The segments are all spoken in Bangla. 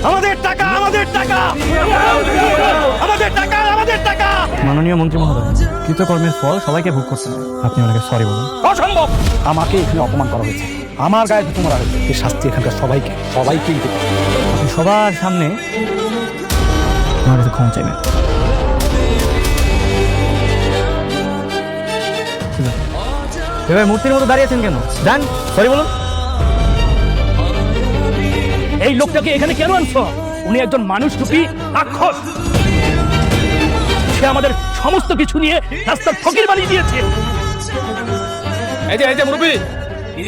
আমাদের টাকা, আমাদের টাকা, আমাদের টাকা, আমাদের টাকা। মাননীয় মন্ত্রী মহোদয়, কৃতকর্মের ফল সবাইকে ভোগ করতে হয়। আপনি ওনাকে সরি বলুন। অসম্ভব। আমাকে এখানে অপমান করা হয়েছে, আমার গায়ে হাত মারা হয়েছে। এই শাস্তি এখানকার সবাইকে দিতে হবে। আপনি সবার সামনে আমার কাছে ক্ষমা চাইবেন। এবার মূর্তির মতো দাঁড়িয়েছেন কেন? যান, সরি বলুন। এই লোকটাকে এখানে কেন আনছো? উনি একজন মানুষ রূপী রাক্ষস। সে আমাদের সমস্ত কিছু নিয়ে রাস্তার ফকির বানিয়ে দিয়েছে। এই যে মুরব্বী,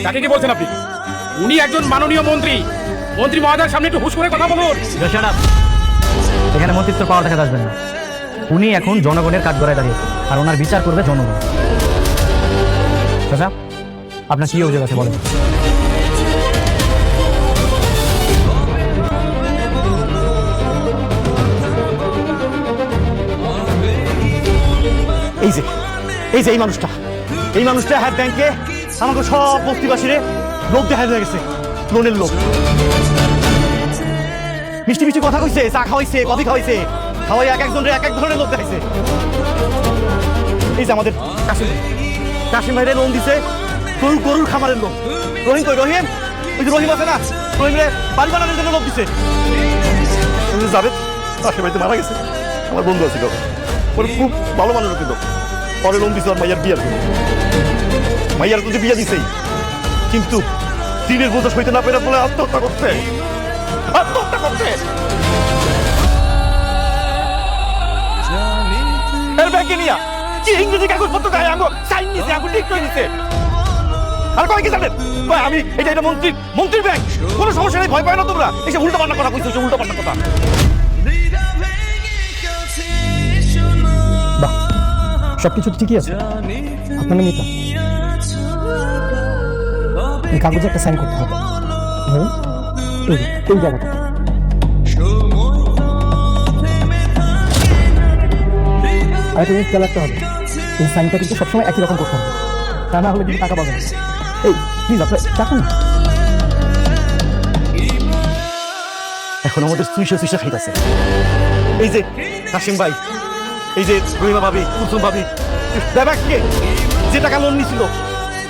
তাকে কি বলছেন আপনি? উনি একজন মাননীয় মন্ত্রী। মন্ত্রী মহোদয়ের সামনে একটু হুঁশ করে কথা বলুন। এখানে মন্ত্রিত্ব পাওয়ার দেখা আসবেন না। উনি এখন জনগণের কাঠগড়ায় দাঁড়িয়েছেন, আর ওনার বিচার করবে জনগণ। চাচা, আপনার কি অভিযোগ আছে বলেন। এই যে এই মানুষটা হ্যাঁ ব্যাংকে আমাকে সব বস্তিবাসীরে লোক দেখা হয়ে গেছে, লোনের লোক। মিষ্টি মিষ্টি কথা কইছে, চা খাওয়াইছে, কফি খাওয়াইছে, খাওয়াই এক এক ধরনের লোক দেখাইছে। এই যে আমাদের কাশিম ভাইরে লোন দিছে, গরুর খামারের লোক। রহিম কই? রহিম, ওই যে রহিম আছে না, রহিমরে বাড়ি বানানোর জন্য লোক দিছে। জাভেদ কাশিম ভাইতে মারা গেছে, আমার বন্ধু আছিল, ওর খুব ভালো মানুষ কিন্তু। পরে লোন দিছে ওর মাইয়ার বিয়ার জন্য। মাইয়ার তো বিয়া দিছেই, কিন্তু দিনের বোঝা সইতে না পেরে বলে আত্মহত্যা করছে। ব্যাংকে নিয়া কি ইংরেজি কাগজপত্র দেয়, আঙ্গো সাইন নিছে, আঙ্গো লিখ করে নিছে। আর কয় কি জানেন? কয় আমি এটা মন্ত্রীর ব্যাংক, কোনো সমস্যা নেই, ভয় পায় না তোমরা। এসে উল্টো পাল্টা কথা কইছো, উল্টো পাল্টা কথা। সবকিছু ঠিকই আছে। আপনার নাম মিতা, এই কাগজে একটা সাইন করতে হবে। এই জায়গাটা আর একটা জিনিস খেয়াল রাখতে হবে, এই সাইনটা কিন্তু সবসময় একই রকম করতে হবে, তা না হলে কিন্তু টাকা পাবেন। এই প্লিজ আপনি চাকুন। এখন আমাদের সুইসা খাইতেছে। এই যে কাশিম ভাই, এই যে রহিমা ভাবি, কুলসুম ভাবি, ব্যাপারকে যে টাকা লোন নিছিল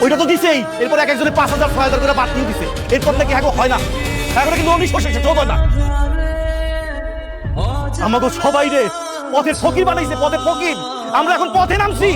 ওইটা তো দিছেই। এরপর এক একজনের 5,000 6,000 করে বাড়তিও দিছে। এরপর নাকি এখন হয় না, এখন কিন্তু লোনই শেষ চলবে না। আমাকে সবাই রে পথের ফকির বানাইছে, পথের ফকির। আমরা এখন পথে নামছি।